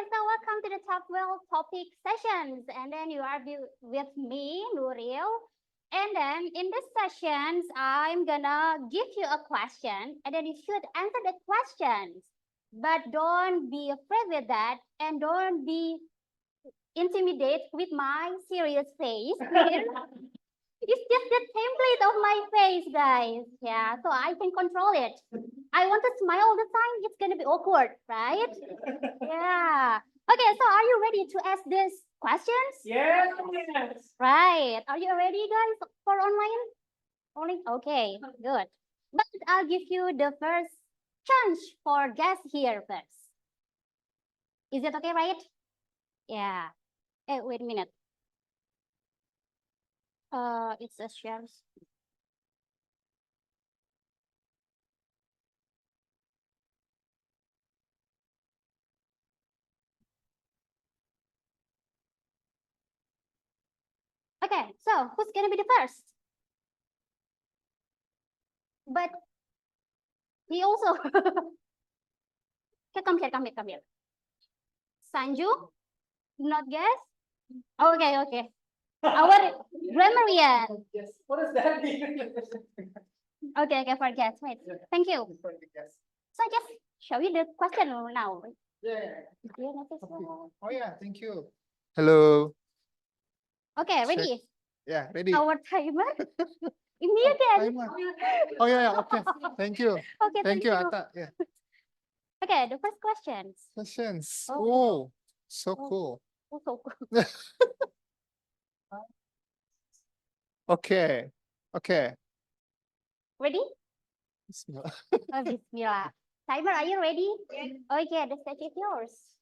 so welcome to the Top Well Topic Sessions. And then you are with me, Nuril. And then in this sessions, I'm gonna give you a question, and then you should answer the questions. But don't be afraid with that, and don't be intimidated with my serious face. It's just the template of my face, guys. Yeah, so I can control it. I want to smile all the time. It's gonna be awkward, right? Yeah. Okay, so are you ready to ask these questions? Yes. Right. Are you ready, guys, for online? Only? Okay, good. But I'll give you the first chance for guess here first. Is it okay, right? Yeah. Hey, wait a minute. It's a share. Okay, so who's gonna be the first? But he also. Okay, come here. Sanju, not guess? Okay, okay. Our grammarian. Yes. What does that mean? Okay, for guess. Wait, thank you. Yes. So I just show you the question now. Yeah. Yeah, that is well. Oh yeah, thank you. Hello. Okay, ready? Yeah, ready. Our timer. Immediate. Timer. Oh yeah, okay. Thank you. Okay, Thank you, Atta. Yeah. Okay, the first questions. Questions. Oh. Oh, so Oh. cool. Oh, so cool. Okay. Okay. Ready? Bismillah. Oh, Bismillah. Timer, are you ready? Okay, the stage is yours.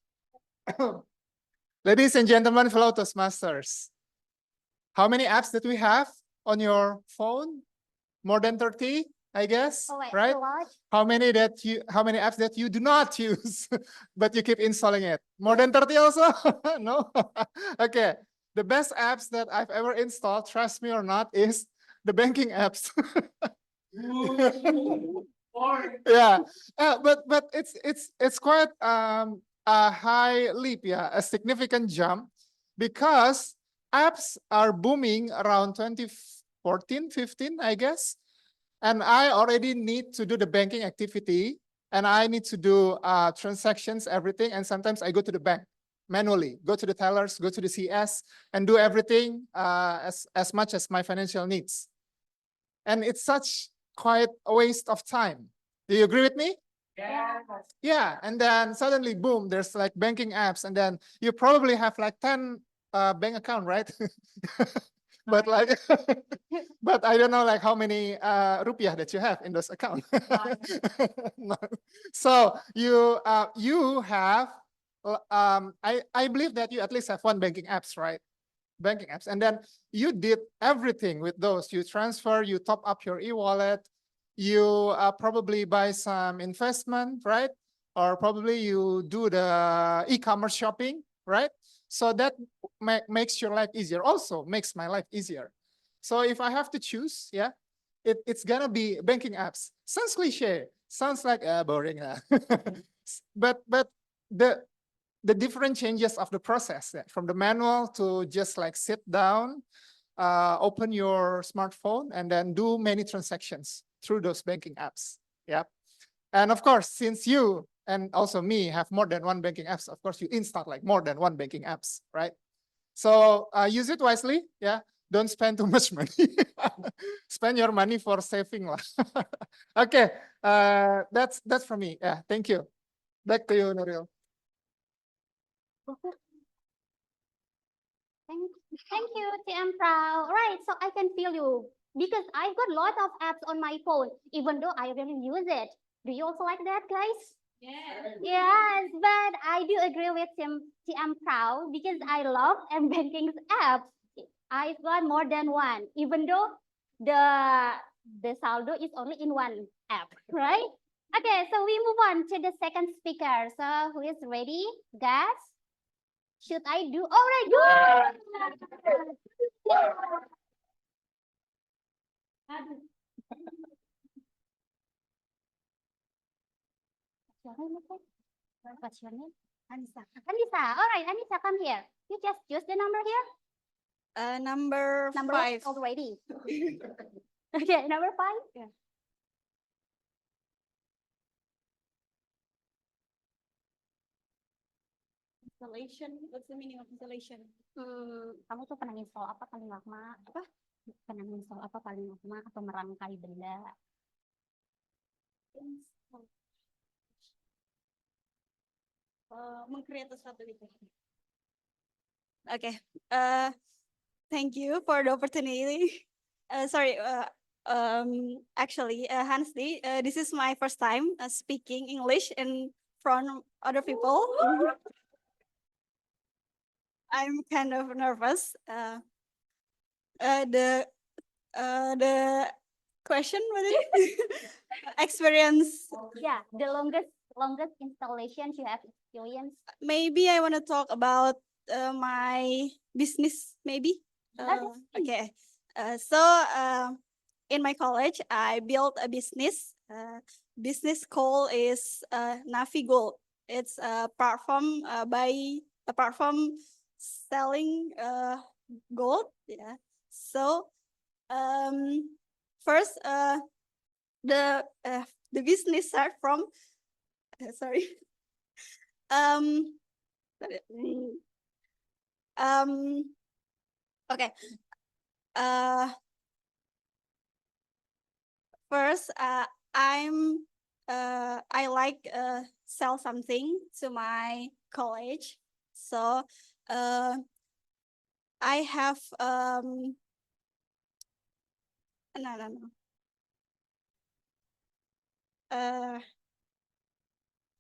Ladies and gentlemen, fellow Toastmasters, how many apps that we have on your phone? More than 30, I guess, Oh, wait, right? so what? How many apps that you do not use, but you keep installing it? More than 30 also? No? Okay. The best apps that I've ever installed, trust me or not, is the banking apps. Yeah, but it's quite a high leap, yeah, a significant jump, because apps are booming around 2014, 15, I guess, and I already need to do the banking activity, and I need to do transactions, everything, and sometimes I go to the bank manually, go to the tellers, go to the CS, and do everything as much as my financial needs. And it's such quite a waste of time. Do you agree with me? Yeah. Yeah, and then suddenly, boom, there's like banking apps, and then you probably have like 10 bank account, right? But like, but I don't know like how many rupiah that you have in those accounts. No. So you have, I believe that you at least have one banking apps, right? Banking apps, and then you did everything with those. You transfer, you top up your e-wallet, you probably buy some investment, right? Or probably you do the e-commerce shopping, right? So that makes your life easier. Also makes my life easier. So if I have to choose, yeah, it's gonna be banking apps. Sounds cliche, sounds like boring, but the different changes of the process, from the manual to just like sit down, open your smartphone, and then do many transactions through those banking apps. Yeah. And of course, since you and also me have more than one banking apps, of course, you install like more than one banking apps, right? So use it wisely. Yeah. Don't spend too much money. Spend your money for saving lah. Okay. That's for me. Yeah. Thank you. Back to you, Nuril. Thank you, TM Proud. Right, so I can feel you because I've got a lot of apps on my phone, even though I really use it. Do you also like that, guys? Yes, but I do agree with TM Proud because I love M-Banking's apps. I've got more than one, even though the saldo is only in one app, right? Okay, so we move on to the second speaker. So who is ready, guys? Should I do? All right, good. What's your name? Anissa. Anissa, all right, Anissa, come here. You just choose the number here. Number Number 5. already. Okay, number 5. Yeah. Installation. What's the meaning of installation? Kamu tuh pernah install apa paling lama? Apa? Pernah install apa paling lama atau merangkai benda? Meng-create sesuatu gitu. Okay. Thank you for the opportunity. Sorry. Actually, Hansdi, this is my first time speaking English in front of other people. I'm kind of nervous. The question was it? Experience. Yeah, the longest installations you have experienced. Maybe I want to talk about my business. Maybe. That's Okay. So in my college, I built a business. Business call is Navi Gold. It's a platform selling gold. Yeah. So first the business start from sorry. Okay. First, I like sell something to my college. So I have no.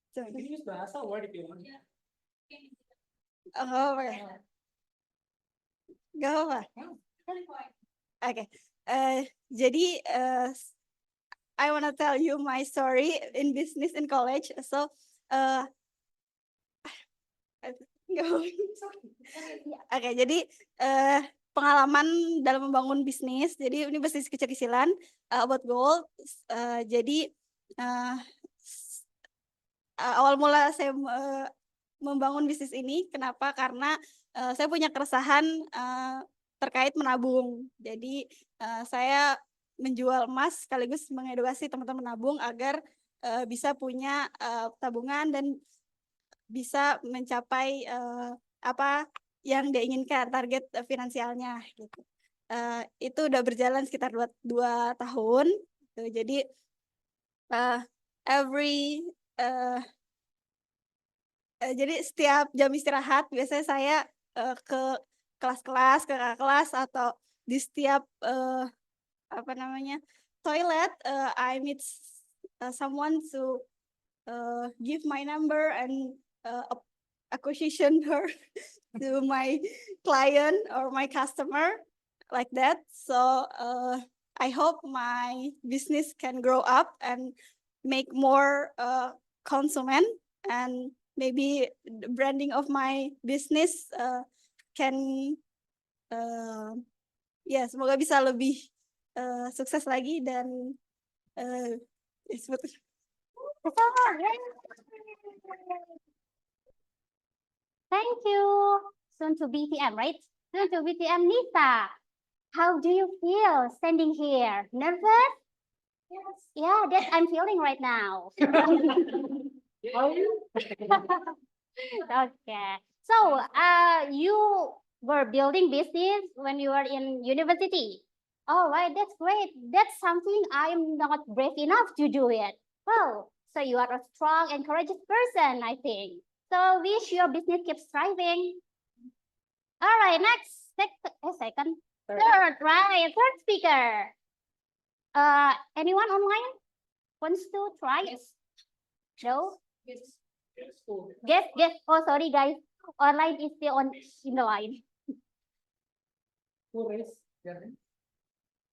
Sorry. Use bahasa word if you want. Oh, okay. Gak apa. Okay. Jadi I wanna tell you my story in business in college. So Oke, jadi pengalaman dalam membangun bisnis. Jadi ini bisnis kecil-kecilan about gold. Jadi awal mula saya membangun bisnis ini, kenapa? Karena saya punya keresahan terkait menabung. Jadi saya menjual emas sekaligus mengedukasi teman-teman menabung agar bisa punya tabungan dan bisa mencapai apa yang dia inginkan, target finansialnya gitu. Itu udah berjalan sekitar 2 tahun. Jadi jadi setiap jam istirahat biasanya saya ke kelas-kelas, ke kakak kelas, atau di setiap apa namanya toilet, I meet someone to give my number and acquisition her to my client or my customer, like that. So I hope my business can grow up and make more consumer, and maybe the branding of my business can ya semoga bisa lebih sukses lagi dan Thank you. Soon to BTM, right? Soon to BTM, Nisa. How do you feel standing here? Nervous? Yes. Yeah, that I'm feeling right now. Okay. So, you were building business when you were in university. All right, that's great. That's something I'm not brave enough to do it. Well, so you are a strong and courageous person, I think. So wish your business keeps thriving. All right, next, second, third, right, third speaker. Anyone online wants to try? Yes. No? Yes. Guess. Oh, sorry, guys. Online is still in the line. Who raised?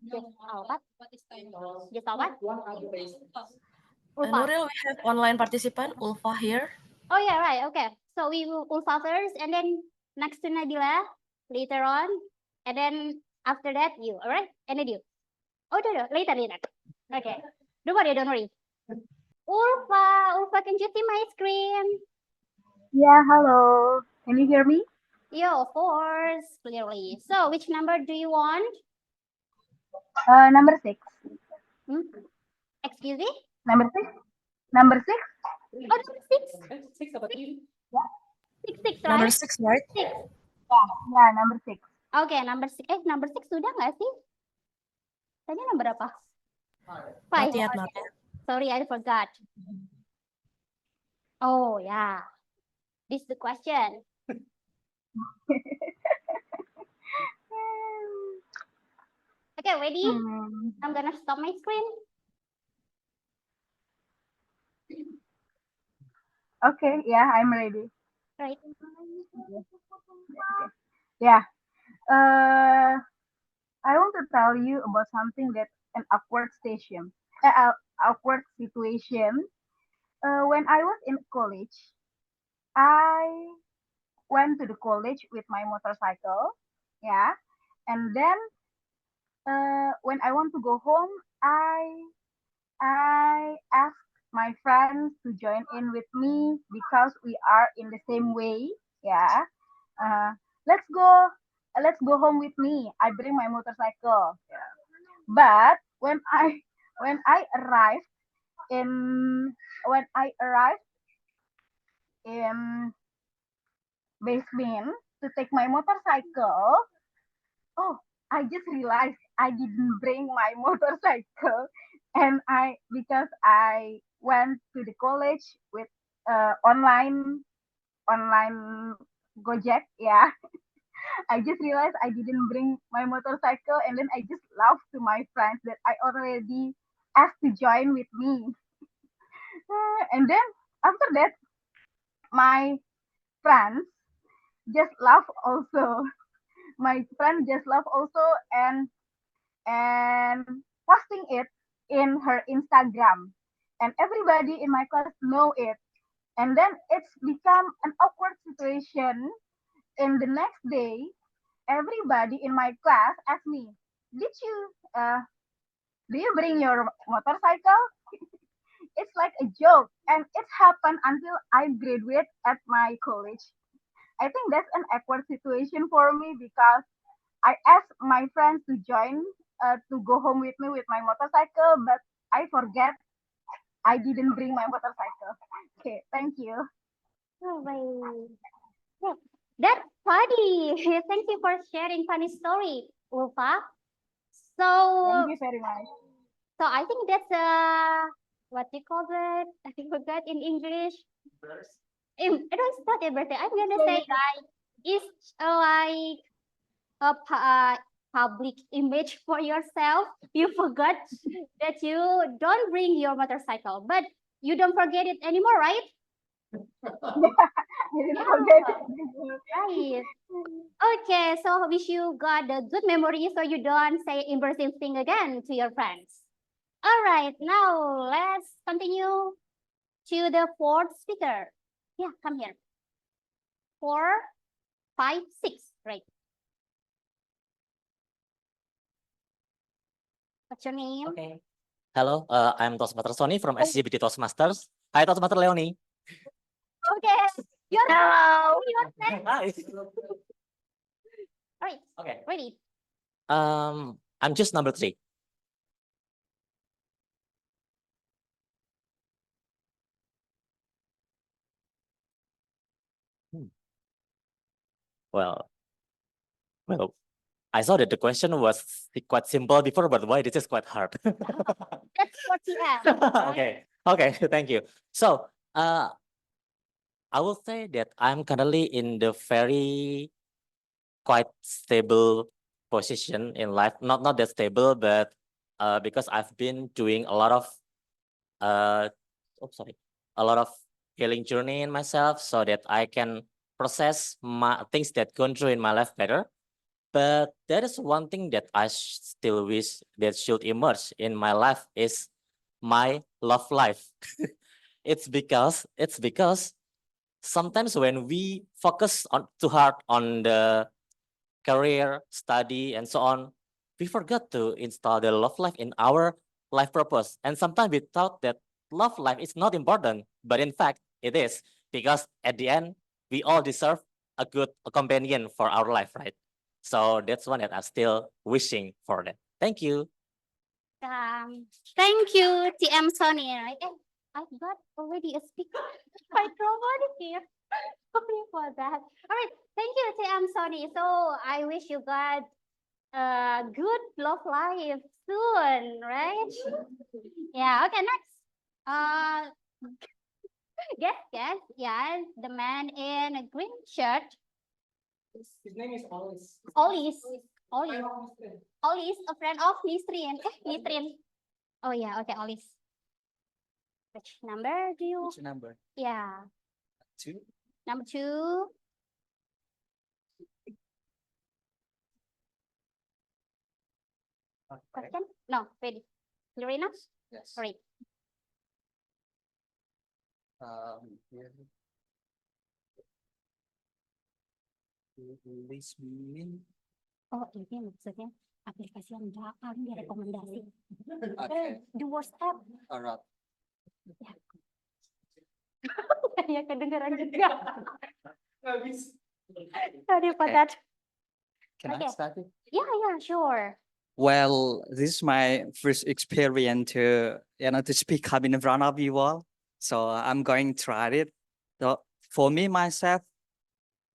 Just what? What is time? Just what? One other raised. Ulfa. Nuril, we have online participant Ulfa here. Oh yeah, right. Okay. So we will Ulfa first, and then next to Nabila later on, and then after that you. All right? And then you. Oh no, later. Okay. Don't worry. Ulfa, can you see my screen? Yeah, hello. Can you hear me? Yeah, of course, clearly. So, which number do you want? Number 6. Hmm? Excuse me? Number 6. Number 6. Oh, number six. Six, six, Number right? 6, right? Six. Yeah, number 6. Oke, number six. Number six sudah nggak sih? Tadi number apa? Not Five. yet, not yet. Sorry, I forgot. Oh, yeah. This is the question. Okay, ready? I'm gonna stop my screen. Okay, yeah, I'm ready. Right. Yeah. I want to tell you about something that an awkward awkward situation. When I was in college, I went to the college with my motorcycle. Yeah, and then when I want to go home, I asked my friends to join in with me because we are in the same way. Yeah. Uh, let's go. Let's go home with me. I bring my motorcycle. Yeah. But when I arrived in when I arrived in basement to take my motorcycle, oh, I just realized I didn't bring my motorcycle, and because I went to the college with online Gojek, yeah. I just realized I didn't bring my motorcycle, and then I just laughed to my friends that I already asked to join with me. And then after that, my friends just laugh also. My friend just laugh also, and posting it in her Instagram. And everybody in my class know it. And then it's become an awkward situation. And the next day, everybody in my class asked me, "Did you do you bring your motorcycle?" It's like a joke, and it's happened until I graduate at my college. I think that's an awkward situation for me because I asked my friends to join to go home with me with my motorcycle, but I forget I didn't bring my motorcycle. Okay, thank you. Oh, wait. Yeah, that's funny. Thank you for sharing funny story, Ulfa. So, Thank you very much. so I think that's what you call that? I forgot in English. I don't start everything. I'm gonna say like it's like a public image for yourself. You forgot that you don't bring your motorcycle, but you don't forget it anymore, right? I didn't forget. Right. Okay, so wish you got a good memory so you don't say embarrassing thing again to your friends. All right, now let's continue to the fourth speaker. Yeah, come here. 4, 5, 6, right? What's your name? Okay. Hello, I'm Toastmaster Sony from SCBT Toastmasters. Hi, Toastmaster Leonie. Okay, you're hello. You're next. Hi. All right, Okay. ready. I'm just number 3. Well, I saw that the question was quite simple before, but why this is quite hard? That's 40M. Okay, thank you. So, I will say that I'm currently in the very quite stable position in life. Not that stable, but because I've been doing a lot of a lot of healing journey in myself, so that I can process my things that gone through in my life better. But there is one thing that I still wish that should emerge in my life is my love life. It's because sometimes when we focus on too hard on the career, study, and so on, we forgot to install the love life in our life purpose. And sometimes we thought that love life is not important, but in fact it is, because at the end, we all deserve a good companion for our life, right? So that's one that I'm still wishing for that. Thank you. Thank you, TM Sony. Right? I've got already a speaker microphone here. Sorry for that. All right, thank you, TM Sony. So I wish you got a good love life soon, right? Yeah. Okay. Next. Yes. The man in a green shirt. His name is Olis. Olis, a friend of Nisrin. Nisrin. Oh yeah. Okay, Olis. Which number do you? Which number? Yeah. 2. Number 2. Question? No, ready. Lorena? Yes. Sorry. Here. Lesbian. Oh, ini maksudnya aplikasi yang paling direkomendasi. Okay. The WhatsApp. Alright. Ya kedengeran juga. Sorry for that. Can Okay. I start it? Yeah, sure. Well, this is my first experience to to speak up in front of you all. So I'm going to try it. So for me myself,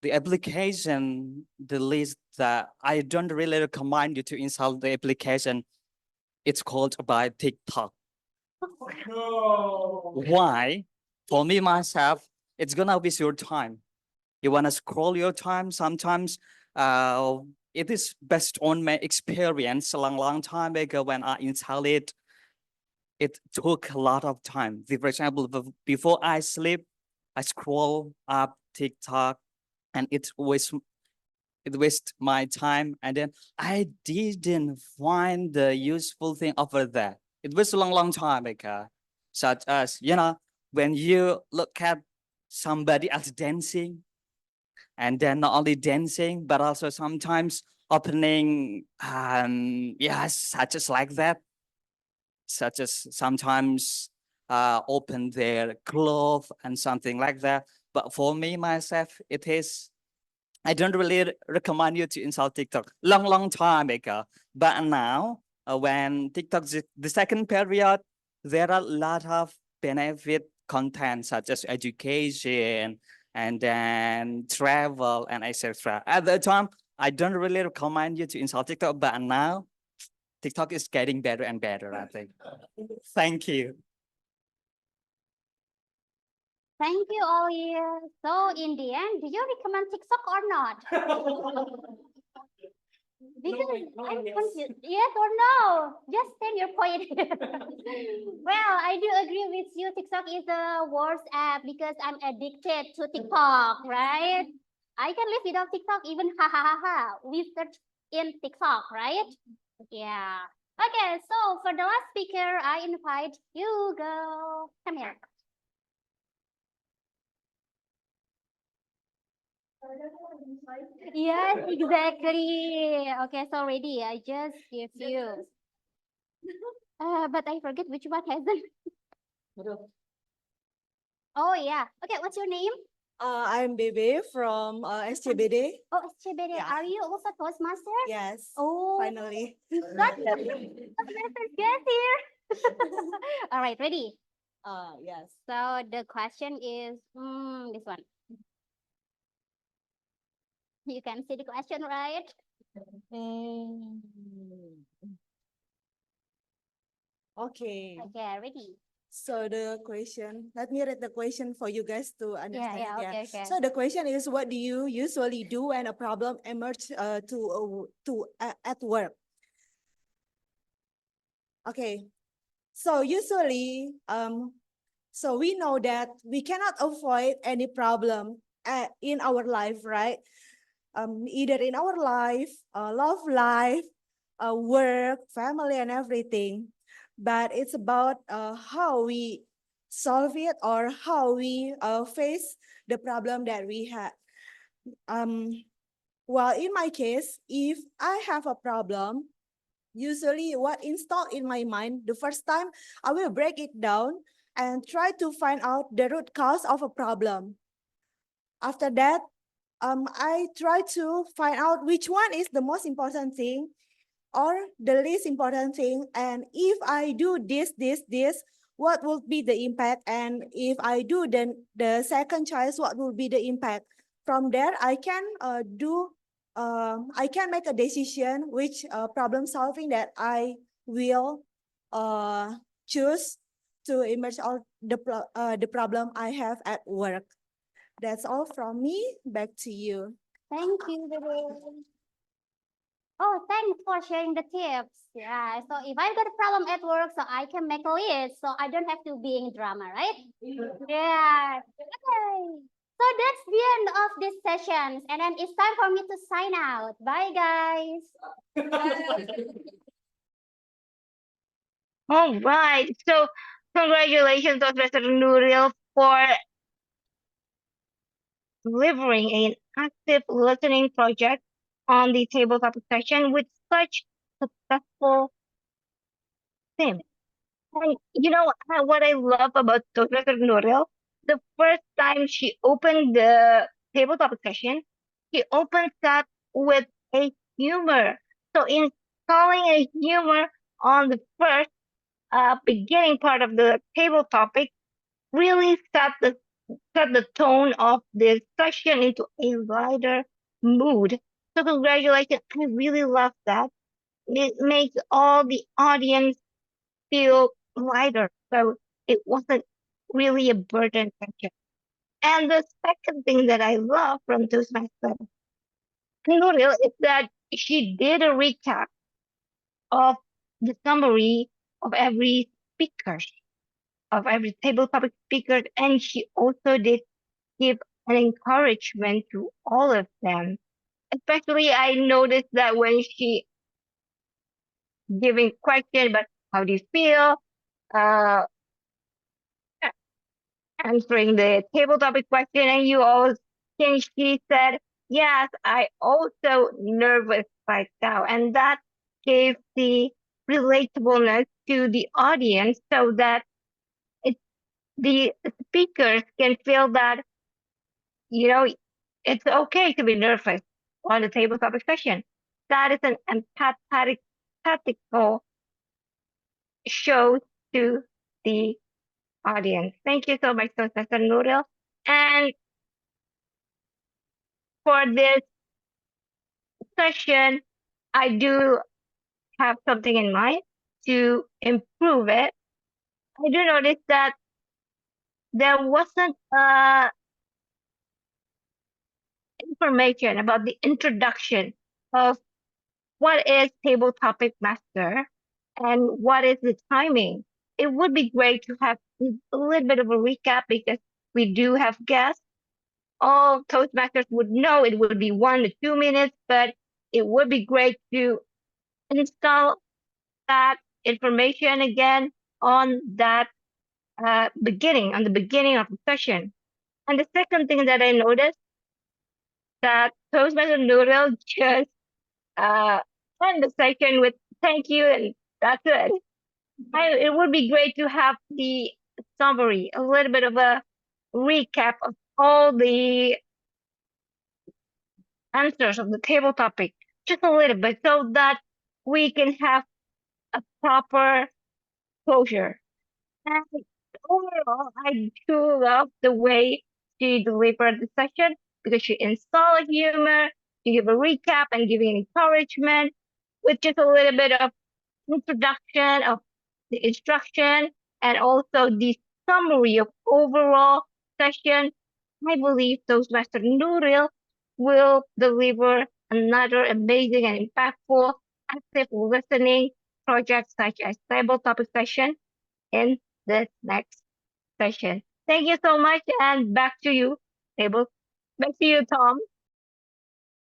the application, the list that I don't really recommend you to install the application. It's called by TikTok. Why? For me myself, it's gonna waste your time. You wanna scroll your time. Sometimes, it is based on my experience a long time ago when I installed it. It took a lot of time. For example, before I sleep, I scroll up TikTok, and it wastes my time, and then I didn't find the useful thing over there. It was a long time ago, such as when you look at somebody else dancing, and then not only dancing but also sometimes opening such as like that, such as sometimes open their glove and something like that. But for me myself, I don't really recommend you to install TikTok long time ago. But now, when TikTok the second period, there are a lot of benefit content such as education and then travel and etc. At the time, I don't really recommend you to install TikTok, but now TikTok is getting better and better, I think. Thank you. Thank you, Oli. So in the end, do you recommend TikTok or not? Because I'm confused. Yes or no? Just state your point. Well, I do agree with you. TikTok is the worst app because I'm addicted to TikTok, right? I can live without TikTok, even we search in TikTok, right? Yeah. Okay, so for the last speaker, I invite you, girl. Come here. Yes, exactly. Okay, so ready. I just give you. But I forget which one hasn't. Oh yeah. Okay, what's your name? I'm Bebe from SCBD. Oh, SCBD. Yeah. Are you also Toastmaster? Yes. Oh, Finally. Got Toastmaster guest here. All right, ready. Yes. So the question is this one. You can see the question, right? Okay. Okay, ready. So the question, let me read the question for you guys to understand it. Yeah, okay. So the question is, what do you usually do when a problem emerges at work? Okay. So usually, so we know that we cannot avoid any problem in our life, right? Either in our life, love life, work, family, and everything. But it's about how we solve it or how we face the problem that we had. Well, in my case, if I have a problem, usually what installed in my mind, the first time I will break it down and try to find out the root cause of a problem. After that, I try to find out which one is the most important thing or the least important thing. And if I do this, what will be the impact? And if I do then the second choice, what will be the impact? From there, I can I can make a decision which problem solving that I will choose to emerge all the problem I have at work. That's all from me. Back to you. Thank you, Nuril. Oh, thanks for sharing the tips. Yeah, so if I got a problem at work, so I can make a list, so I don't have to be in drama, right? Yeah. Okay. So that's the end of this session, and then it's time for me to sign out. Bye, guys. All right. So congratulations, Professor Nuril, for delivering an active listening project on the table topic session with such successful theme. And you know what I love about Professor Nuril? The first time she opened the table topic session, she opens that with a humor. So installing a humor on the first beginning part of the table topic really set the tone of the session into a lighter mood. So congratulations, I really love that. It makes all the audience feel lighter. So it wasn't really a burden session. And the second thing that I love from Toastmaster Nuril is that she did a recap of the summary of every speaker, of every table topic speaker, and she also did give an encouragement to all of them. Especially, I noticed that when she giving question, but how do you feel? Answering the table topic question, and she said, yes, I also nervous right now, and that gave the relatableness to the audience so that the speakers can feel that, you know, it's okay to be nervous on the table topic session. That is an empathical show to the audience. Thank you so much, Professor Nuril. And for this session, I do have something in mind to improve it. I do notice that there wasn't information about the introduction of what is table topic master and what is the timing. It would be great to have a little bit of a recap because we do have guests. All Toastmasters would know it would be 1 to 2 minutes, but it would be great to install that information again on that beginning of the session. And the second thing that I noticed that Toastmaster Nuril just end the session with thank you and that's it. It would be great to have the summary, a little bit of a recap of all the answers of the table topic, just a little bit, so that we can have a proper closure. And overall, I do love the way she delivered the session because she installed humor, she gave a recap and giving encouragement with just a little bit of introduction of the instruction and also the summary of overall session. I believe Toastmaster Nuril will deliver another amazing and impactful active listening project such as table topic session in the next session. Thank you so much, and back to you, Tom.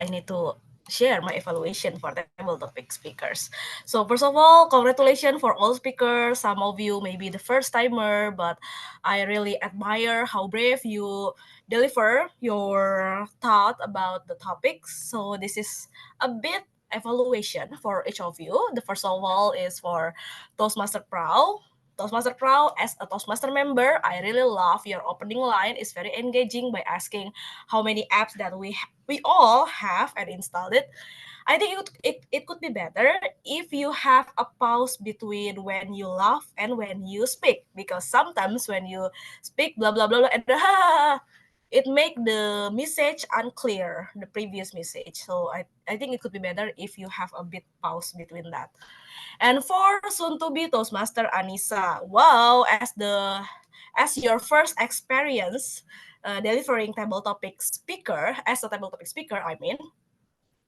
I need to share my evaluation for table topic speakers. So first of all, congratulations for all speakers. Some of you may be the first timer, but I really admire how brave you deliver your thought about the topics. So this is a bit evaluation for each of you. The first of all is for Toastmaster Pro. Toastmaster Pro, as a Toastmaster member, I really love your opening line. It's very engaging by asking how many apps that we all have and installed it. I think it could be better if you have a pause between when you laugh and when you speak, because sometimes when you speak blah blah blah, blah and it make the message unclear, the previous message. So I think it could be better if you have a bit pause between that. And for soon to be Toastmaster Anissa, wow, as your first experience delivering table topic speaker, as a table topic speaker, I mean,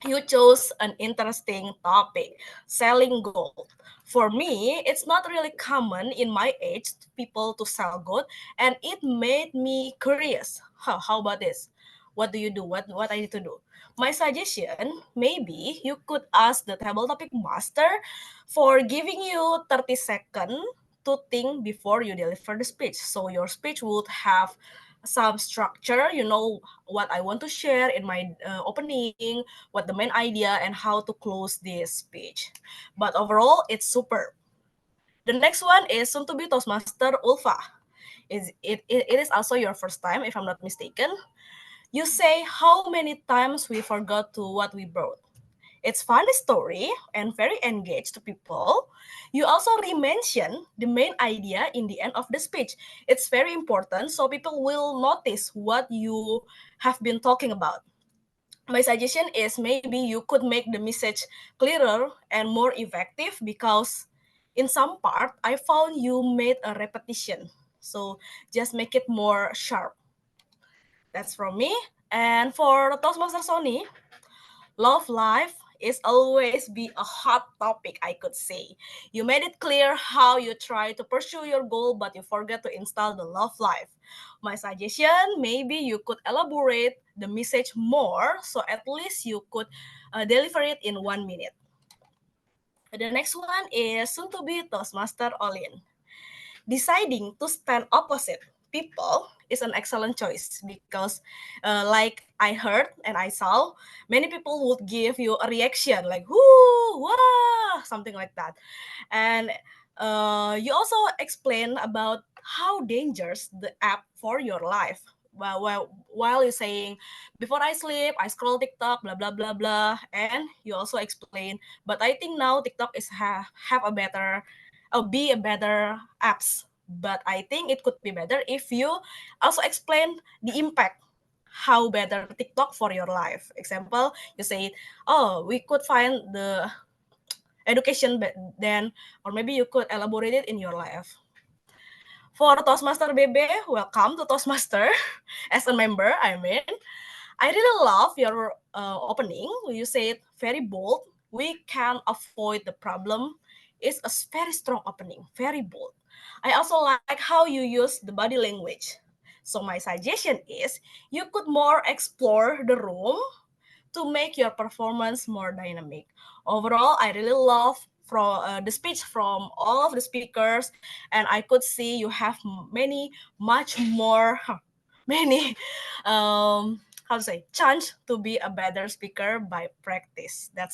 you chose an interesting topic, selling gold. For me, it's not really common in my age people to sell gold, and it made me curious. How about this? What do you do? What I need to do? My suggestion, maybe you could ask the table topic master for giving you 30 seconds to think before you deliver the speech. So your speech would have some structure, you know what I want to share in my opening, what the main idea, and how to close this speech. But overall, it's superb. The next one is soon to be Toastmaster Ulfa. It is also your first time, if I'm not mistaken. You say how many times we forgot to what we brought. It's funny story and very engaged to people. You also re-mention the main idea in the end of the speech. It's very important so people will notice what you have been talking about. My suggestion is maybe you could make the message clearer and more effective, because in some part I found you made a repetition. So just make it more sharp. That's from me. And for Toastmaster Sony, love life is always be a hot topic, I could say. You made it clear how you try to pursue your goal, but you forget to install the love life. My suggestion, maybe you could elaborate the message more, so at least you could deliver it in 1 minute. The next one is soon to be Toastmaster Olin. Deciding to stand opposite people is an excellent choice, because like I heard and I saw, many people would give you a reaction like whoo, wah, something like that. And you also explain about how dangerous the app for your life. While you're saying, before I sleep, I scroll TikTok, blah blah blah blah, and you also explain, but I think now TikTok is have a better be a better apps. But I think it could be better if you also explain the impact, how better TikTok for your life. Example, you say, oh, we could find the education then, or maybe you could elaborate it in your life. For Toastmaster BB, welcome to Toastmaster as a member, I mean. I really love your opening. You said very bold. We can avoid the problem. It's a very strong opening, very bold. I also like how you use the body language. So my suggestion is you could more explore the room to make your performance more dynamic. Overall, I really love from the speech from all of the speakers, and I could see you have much more, many, how to say, chance to be a better speaker by practice. That's all.